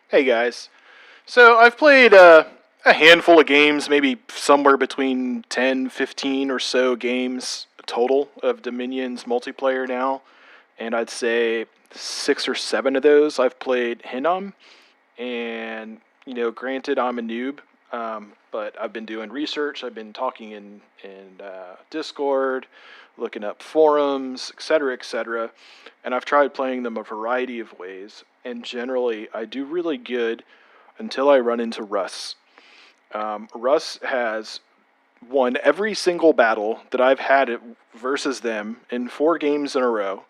Hey guys. So I've played a handful of games, maybe somewhere between 10, 15 or so games total of Dominion's multiplayer now. And I'd say 6 or 7 of those I've played Hinnom. And, granted, I'm a noob, but I've been doing research. I've been talking in Discord, looking up forums, etc., etc. And I've tried playing them a variety of ways. And generally, I do really good until I run into Rus. Rus has won every single battle that I've had versus them in 4 games in a row.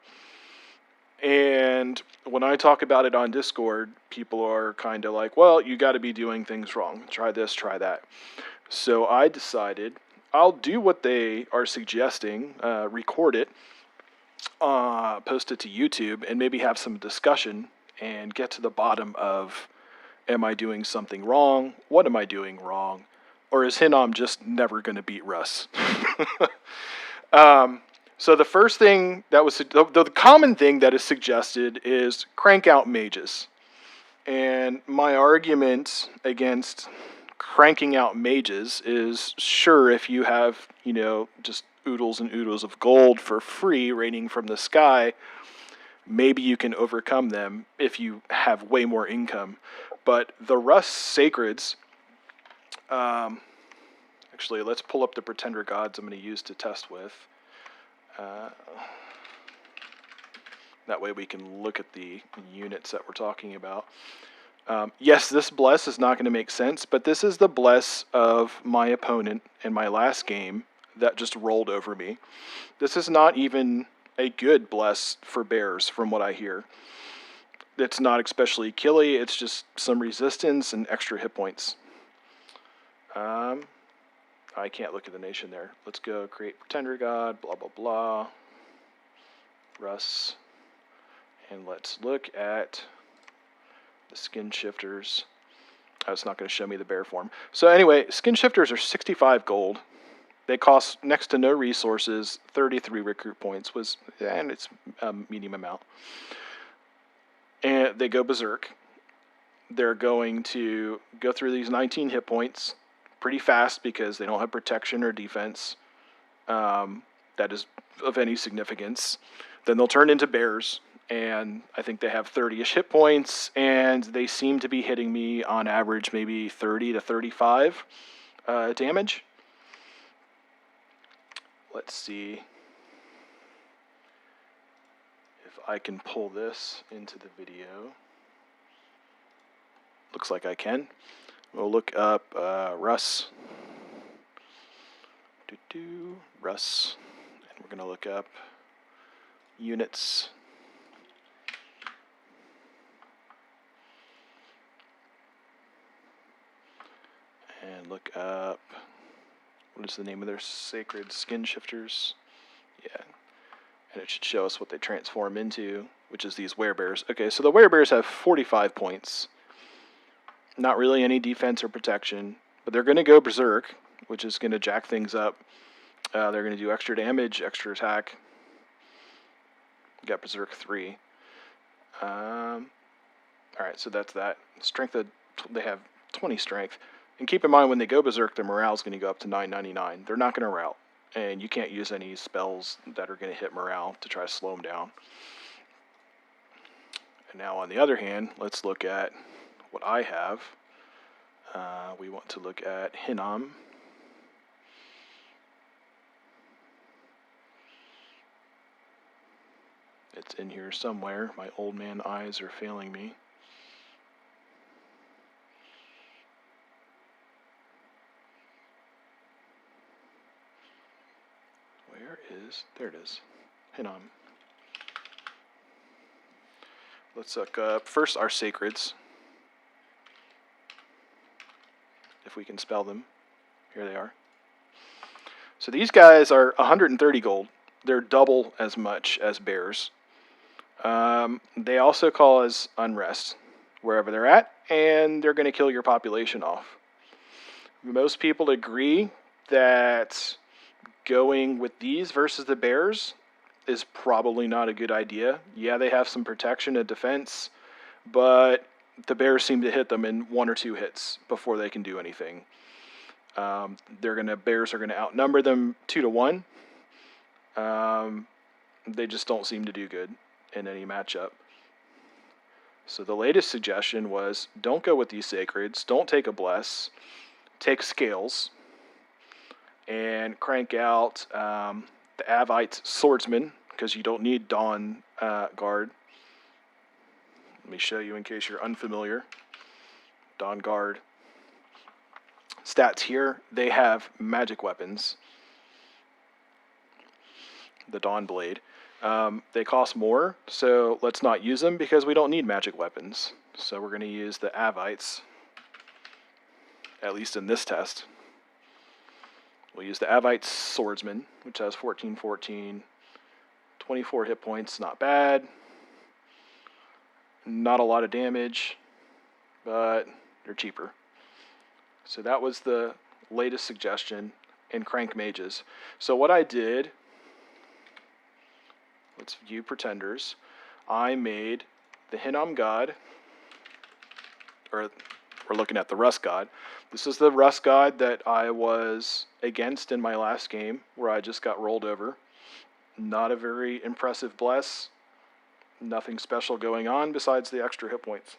And when I talk about it on Discord, people are kind of like, well, you got to be doing things wrong. Try this, try that. So I decided I'll do what they are suggesting, record it, post it to YouTube, and maybe have some discussion and get to the bottom of, am I doing something wrong? What am I doing wrong? Or is Hinnom just never going to beat Rus? So the first thing that was the common thing that is suggested is crank out mages. And my argument against cranking out mages is, sure, if you have, just oodles and oodles of gold for free raining from the sky, maybe you can overcome them if you have way more income. But the Rus Sacreds, actually, let's pull up the Pretender Gods I'm going to use to test with. That way we can look at the units that we're talking about. Yes, this bless is not going to make sense, but this is the bless of my opponent in my last game that just rolled over me. This is not even a good bless for bears, from what I hear. It's not especially killy, it's just some resistance and extra hit points. I can't look at the nation there. Let's go create Pretender God, blah, blah, blah. Rus. And let's look at the skin shifters. Oh, it's not going to show me the bear form. So anyway, skin shifters are 65 gold. They cost next to no resources, 33 recruit points, and it's a medium amount. And they go berserk. They're going to go through these 19 hit points pretty fast because they don't have protection or defense that is of any significance. Then they'll turn into bears, and I think they have 30-ish hit points, and they seem to be hitting me on average maybe 30 to 35 damage. Let's see if I can pull this into the video. Looks like I can. We'll look up Rus. Rus. And we're going to look up units. And look up, what is the name of their sacred skin shifters? Yeah. And it should show us what they transform into, which is these werebears. Okay, so the werebears have 45 points. Not really any defense or protection, but they're going to go berserk, which is going to jack things up. They're going to do extra damage, extra attack. Got berserk 3. Alright, so that's that. Strength, they have 20 strength. And keep in mind, when they go berserk, their morale is going to go up to 999. They're not going to rout. And you can't use any spells that are going to hit morale to try to slow them down. And now, on the other hand, let's look at what I have. We want to look at Hinnom. It's in here somewhere. My old man eyes are failing me. There it is. Hinnom. Let's look up first our sacreds. If we can spell them. Here they are. So these guys are 130 gold. They're double as much as bears. They also cause unrest wherever they're at, and they're going to kill your population off. Most people agree that going with these versus the bears is probably not a good idea. Yeah, they have some protection and defense, but the bears seem to hit them in 1 or 2 hits before they can do anything. Bears are gonna outnumber them 2 to 1. They just don't seem to do good in any matchup. So the latest suggestion was, don't go with these sacreds, don't take a bless, take scales, and crank out the Avite swordsman, because you don't need Dawn Guard. Let me show you in case you're unfamiliar. Dawn Guard. Stats here, they have magic weapons. The Dawn Blade. They cost more, so let's not use them because we don't need magic weapons. So we're going to use the Avites, at least in this test. We'll use the Avite Swordsman, which has 14/14, 24 hit points, not bad. Not a lot of damage, but they're cheaper. So that was the latest suggestion in Crank Mages. So what I did, let's view Pretenders. I made the Hinnom God, or we're looking at the Rus God. This is the Rus God that I was against in my last game, where I just got rolled over. Not a very impressive bless. Nothing special going on besides the extra hit points.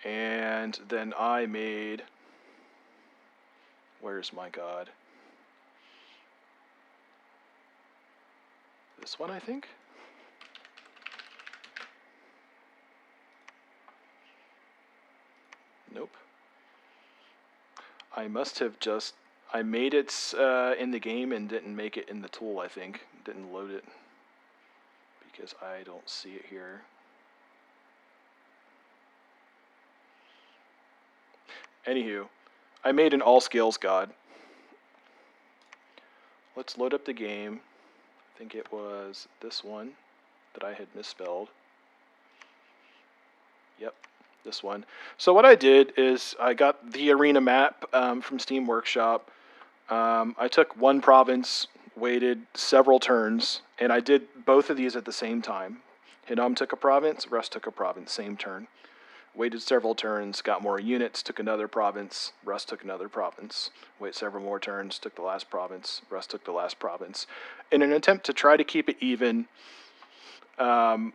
And then I made, where's my god? This one, I think? Nope. I must have just, I made it in the game and didn't make it in the tool, I think. Didn't load it, because I don't see it here. Anywho, I made an all scales god. Let's load up the game. I think it was this one that I had misspelled. Yep, this one. So what I did is I got the arena map from Steam Workshop. I took one province, waited several turns, and I did both of these at the same time. Hinnom took a province, Rus took a province, same turn. Waited several turns, got more units, took another province, Rus took another province. Wait several more turns, took the last province, Rus took the last province. In an attempt to try to keep it even, the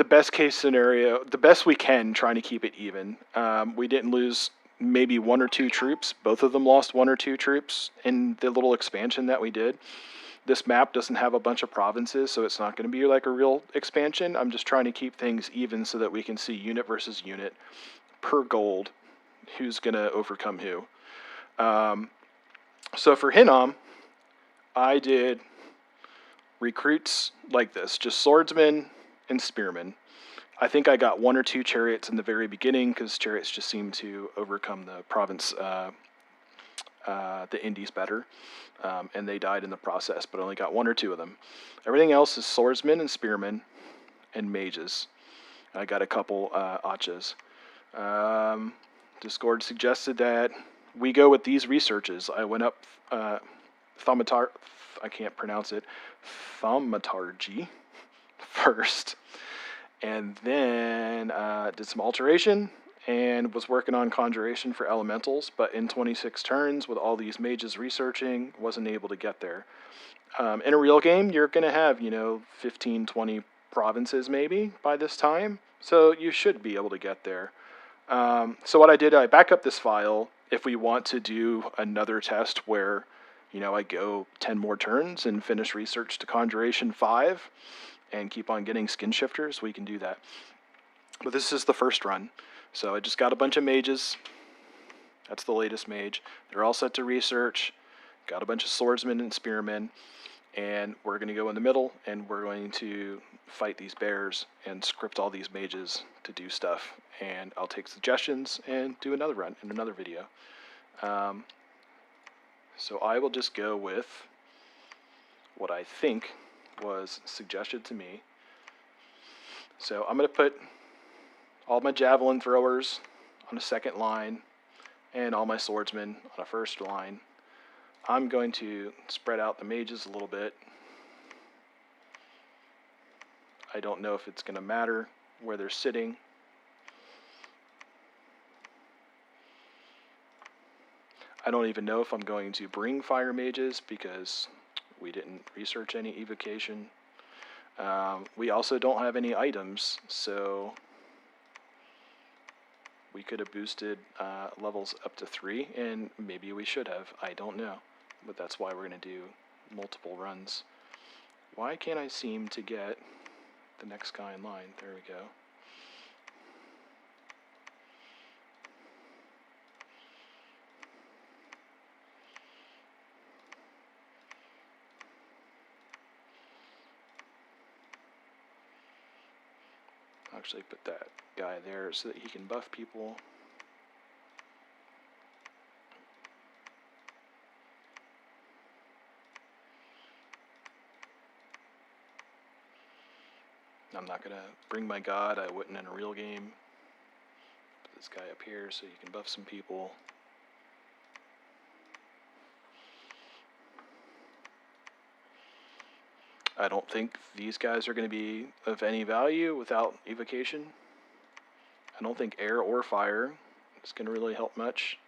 best case scenario, the best we can, trying to keep it even. We didn't lose maybe 1 or 2 troops. Both of them lost 1 or 2 troops in the little expansion that we did. This map doesn't have a bunch of provinces, so it's not going to be like a real expansion. I'm just trying to keep things even so that we can see unit versus unit per gold, who's going to overcome who. So for Hinnom, I did recruits like this, just swordsmen and spearmen. I think I got 1 or 2 chariots in the very beginning because chariots just seem to overcome the province, the Indies better, and they died in the process, but I only got 1 or 2 of them. Everything else is swordsmen and spearmen and mages. I got a couple achas. Discord suggested that we go with these researches. I went up I can't pronounce it, thaumaturgy first, and then did some alteration and was working on Conjuration for Elementals, but in 26 turns with all these mages researching, wasn't able to get there. In a real game, you're going to have, 15, 20 provinces maybe by this time, so you should be able to get there. So what I did, I back up this file if we want to do another test where, I go 10 more turns and finish research to Conjuration 5 and keep on getting skin shifters, we can do that. But this is the first run. So I just got a bunch of mages. That's the latest mage. They're all set to research. Got a bunch of swordsmen and spearmen. And we're going to go in the middle, and we're going to fight these bears and script all these mages to do stuff. And I'll take suggestions and do another run in another video. So I will just go with what I think was suggested to me. So I'm going to put all my javelin throwers on a second line and all my swordsmen on a first line. I'm going to spread out the mages a little bit. I don't know if it's going to matter where they're sitting. I don't even know if I'm going to bring fire mages because we didn't research any evocation. We also don't have any items, so we could have boosted levels up to 3, and maybe we should have. I don't know, but that's why we're going to do multiple runs. Why can't I seem to get the next guy in line? There we go. Actually put that guy there so that he can buff people. I'm not going to bring my god, I wouldn't in a real game. Put this guy up here so you can buff some people. I don't think these guys are going to be of any value without evocation. I don't think air or fire is going to really help much.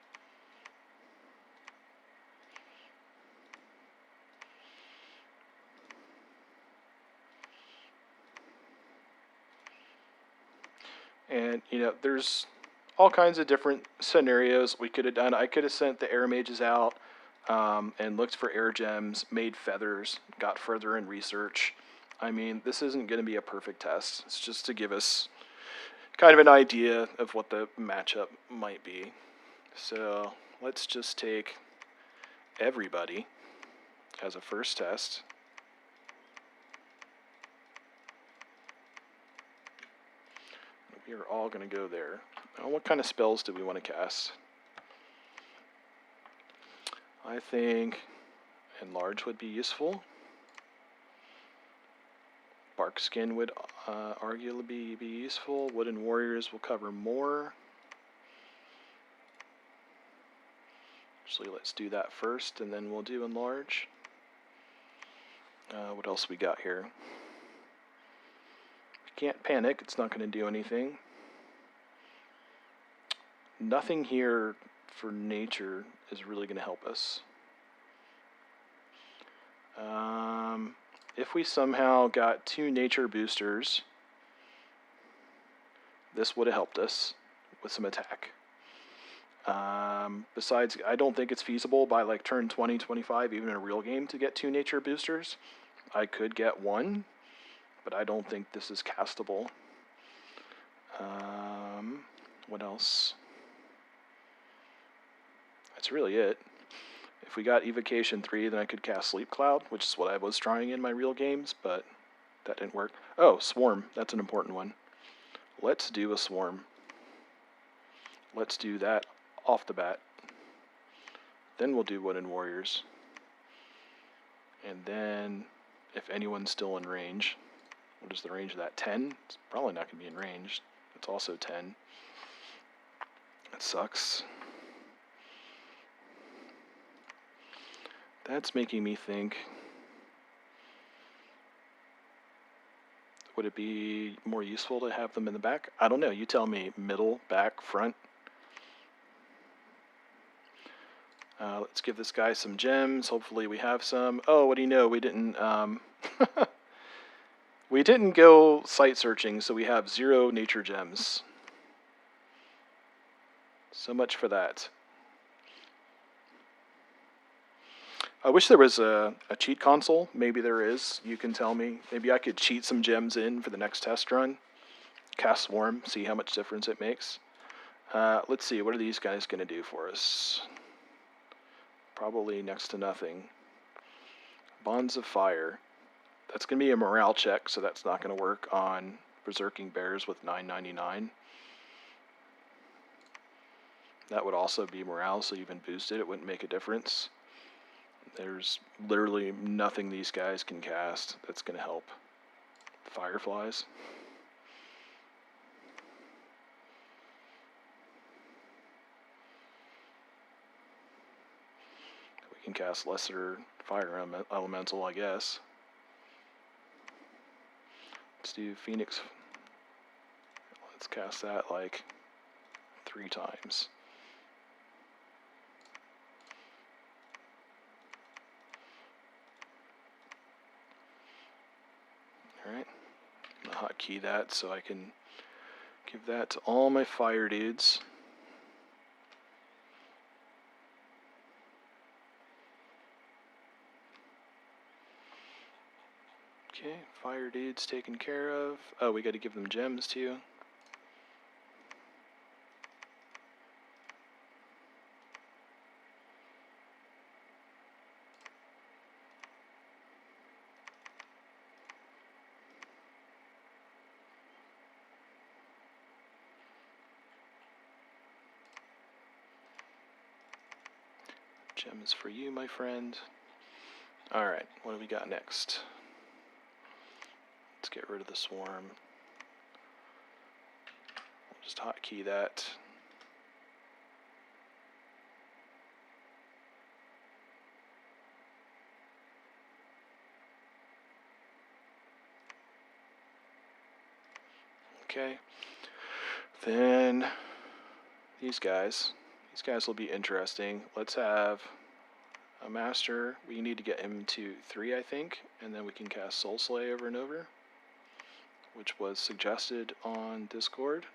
And, you know, there's all kinds of different scenarios we could have done. I could have sent the air mages out and looked for air gems, made feathers, got further in research. I mean, this isn't going to be a perfect test. It's just to give us kind of an idea of what the matchup might be. So let's just take everybody as a first test. We are all going to go there. Now, what kind of spells do we want to cast? I think Enlarge would be useful. Bark Skin would arguably be useful. Wooden Warriors will cover more. Actually, let's do that first, and then we'll do Enlarge. What else we got here? Can't panic, it's not going to do anything. Nothing here for nature is really going to help us. If we somehow got 2 nature boosters, this would have helped us with some attack. Besides, I don't think it's feasible by like turn 20, 25, even in a real game, to get 2 nature boosters. I could get 1, but I don't think this is castable. What else? That's really it. If we got Evocation 3, then I could cast Sleep Cloud, which is what I was trying in my real games, but that didn't work. Oh, Swarm. That's an important one. Let's do a Swarm. Let's do that off the bat. Then we'll do Wooden Warriors. And then, if anyone's still in range, what is the range of that? 10? It's probably not going to be in range. It's also 10. That sucks. That's making me think, would it be more useful to have them in the back? I don't know. You tell me. Middle, back, front. Let's give this guy some gems. Hopefully we have some. Oh, what do you know? We didn't we didn't go site searching, so we have 0 nature gems. So much for that. I wish there was a cheat console. Maybe there is. You can tell me. Maybe I could cheat some gems in for the next test run. Cast Swarm, see how much difference it makes. Let's see, what are these guys going to do for us? Probably next to nothing. Bonds of Fire. That's going to be a morale check, so that's not going to work on Berserking Bears with 999. That would also be morale, so even boosted, it wouldn't make a difference. There's literally nothing these guys can cast that's going to help. Fireflies. We can cast lesser fire elemental, I guess. Let's do Phoenix. Let's cast that like 3 times. Alright. I'm going to hotkey that so I can give that to all my fire dudes. Okay, fire dudes taken care of. Oh, we got to give them gems too. Gems for you, my friend. Alright, what do we got next? Let's get rid of the swarm. We'll just hotkey that. Okay. Then these guys will be interesting. Let's have a master. We need to get him to 3, I think, and then we can cast Soul Slay over and over, which was suggested on Discord.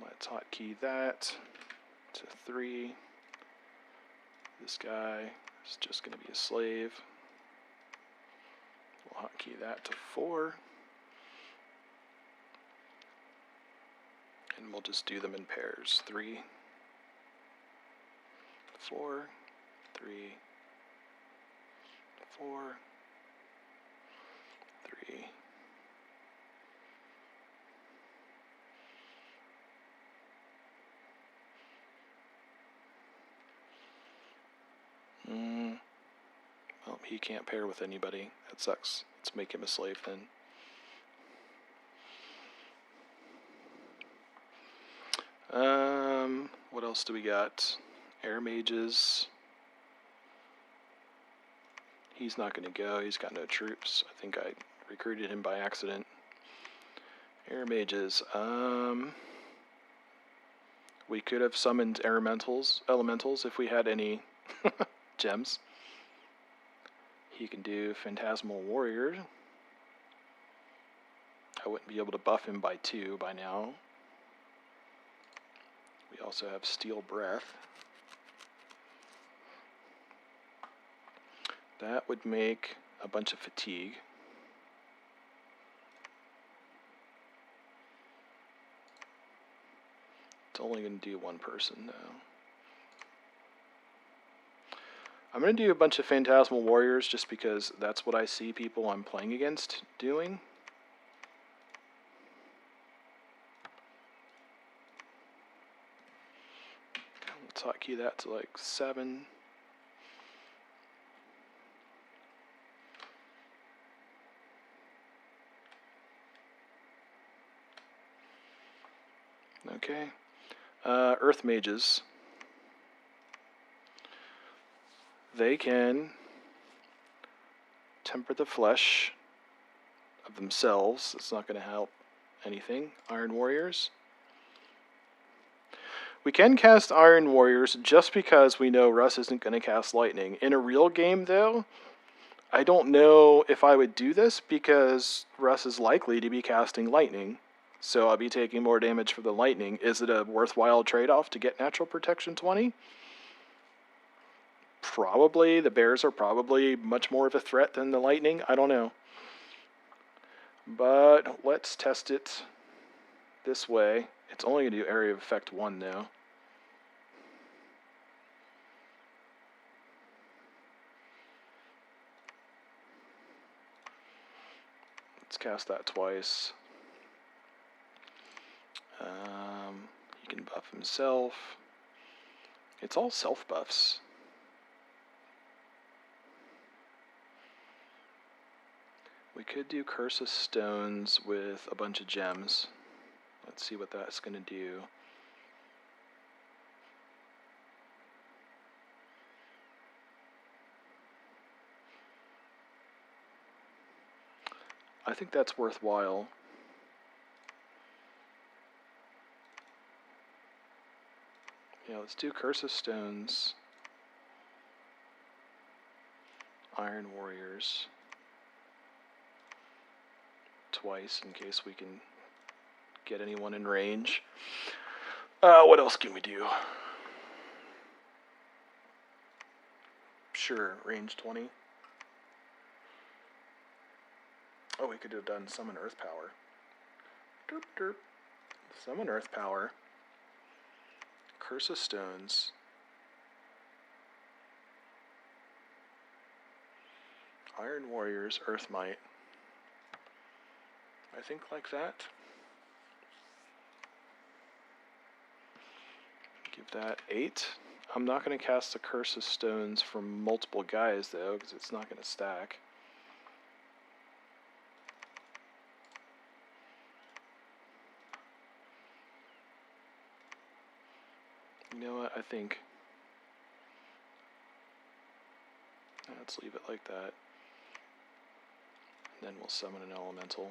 Let's hotkey that to 3. This guy is just going to be a slave. We'll hotkey that to 4. And we'll just do them in pairs. 3, 4, 3, 4, 3. Well, he can't pair with anybody. That sucks. Let's make him a slave then. What else do we got? Air mages. He's not going to go. He's got no troops. I think I recruited him by accident. Air mages. We could have summoned elementals if we had any gems. He can do Phantasmal Warrior. I wouldn't be able to buff him by 2 by now. We also have Steel Breath. That would make a bunch of fatigue. It's only going to do 1 person though. I'm going to do a bunch of Phantasmal Warriors just because that's what I see people I'm playing against doing. Let's hotkey that to like 7. Okay. Earth mages. They can temper the flesh of themselves. It's not going to help anything. Iron Warriors. We can cast Iron Warriors just because we know Rus isn't going to cast Lightning. In a real game, though, I don't know if I would do this because Rus is likely to be casting Lightning. So I'll be taking more damage for the Lightning. Is it a worthwhile trade-off to get Natural Protection 20? Probably. The bears are probably much more of a threat than the Lightning. I don't know. But let's test it this way. It's only going to do Area of Effect 1 though. Let's cast that twice. He can buff himself. It's all self buffs. We could do Curse of Stones with a bunch of gems. Let's see what that's going to do. I think that's worthwhile. Yeah, let's do Curse of Stones, Iron Warriors twice in case we can get anyone in range. What else can we do? Sure, range 20. Oh, we could have done Summon Earth Power. Derp, derp. Summon Earth Power. Curse of Stones. Iron Warriors, Earth Might. I think like that. Give that 8. I'm not going to cast the Curse of Stones from multiple guys, though, because it's not going to stack. You know what? I think... let's leave it like that. And then we'll summon an elemental.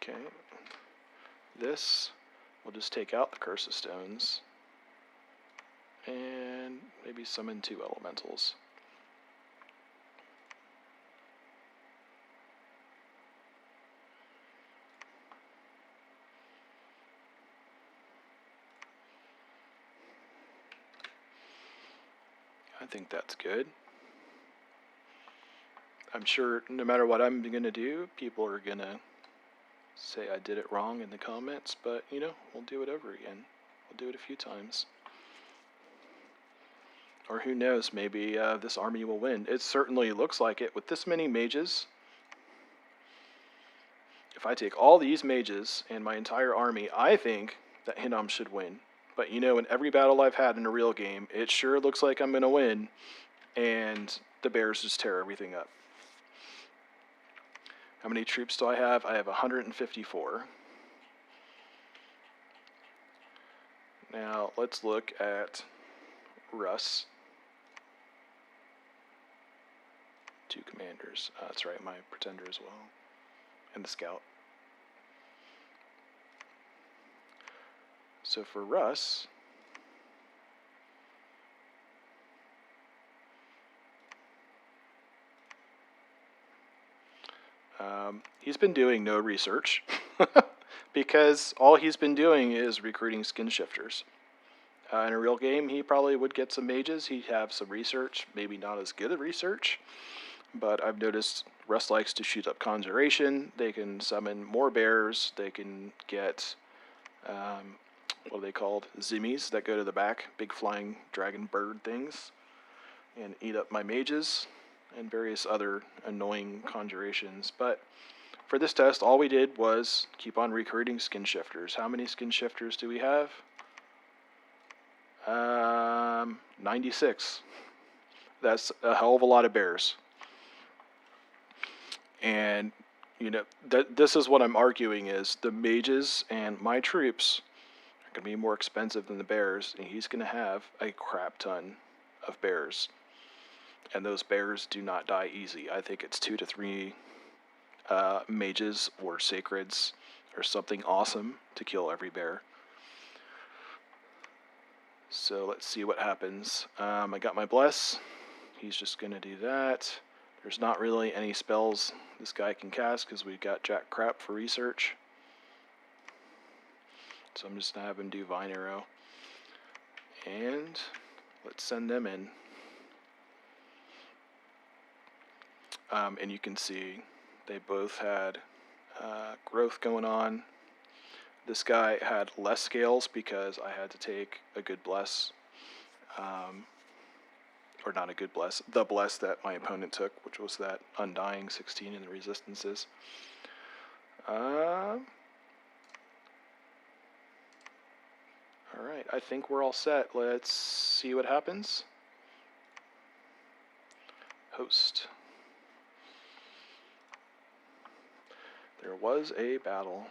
Okay. This, we'll just take out the Curse of Stones. And maybe summon 2 elementals. I think that's good. I'm sure no matter what I'm going to do, people are going to say I did it wrong in the comments, but, you know, we'll do it over again. We'll do it a few times. Or who knows, maybe this army will win. It certainly looks like it. With this many mages, if I take all these mages and my entire army, I think that Hinnom should win. But, you know, in every battle I've had in a real game, it sure looks like I'm going to win, and the bears just tear everything up. How many troops do I have? I have 154. Now, let's look at Rus. 2 commanders. That's right, my pretender as well. And the scout. So for Rus, he's been doing no research because all he's been doing is recruiting skin shifters. In a real game, he probably would get some mages. He'd have some research, maybe not as good a research, but I've noticed Rus likes to shoot up Conjuration. They can summon more bears. They can get, what are they called? Zimmies that go to the back, big flying dragon bird things, and eat up my mages and various other annoying conjurations. But for this test, all we did was keep on recruiting skin shifters. How many skin shifters do we have? 96. That's a hell of a lot of bears. And, you know, this is what I'm arguing is the mages and my troops are going to be more expensive than the bears, and he's going to have a crap ton of bears. And those bears do not die easy. I think it's 2 to 3 mages or sacreds or something awesome to kill every bear. So let's see what happens. I got my bless. He's just going to do that. There's not really any spells this guy can cast because we've got jack crap for research. So I'm just going to have him do Vine Arrow. And let's send them in. And you can see they both had growth going on. This guy had less scales because I had to take a good bless. Or not a good bless, the bless that my opponent took, which was that Undying 16 in the resistances. Alright, I think we're all set. Let's see what happens. Host. There was a battle.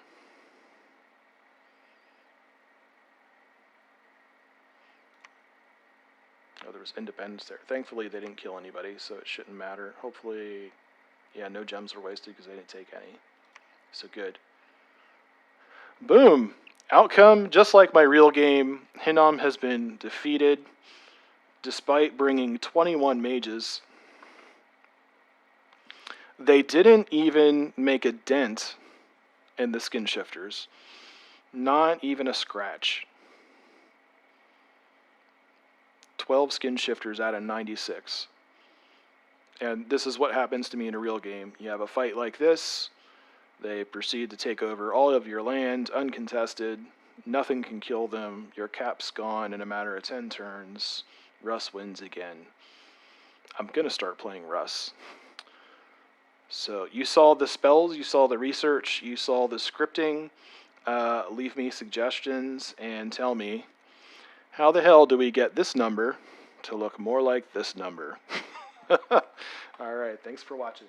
Oh, there was independence there. Thankfully, they didn't kill anybody, so it shouldn't matter. Hopefully, yeah, no gems were wasted because they didn't take any. So good. Boom! Outcome, just like my real game, Hinnom has been defeated despite bringing 21 mages. They didn't even make a dent in the skin shifters. Not even a scratch. 12 skin shifters out of 96. And this is what happens to me in a real game. You have a fight like this. They proceed to take over all of your land, uncontested. Nothing can kill them. Your cap's gone in a matter of 10 turns. Rus wins again. I'm going to start playing Rus. So you saw the spells, you saw the research, you saw the scripting. Leave me suggestions and tell me, how the hell do we get this number to look more like this number? All right, thanks for watching.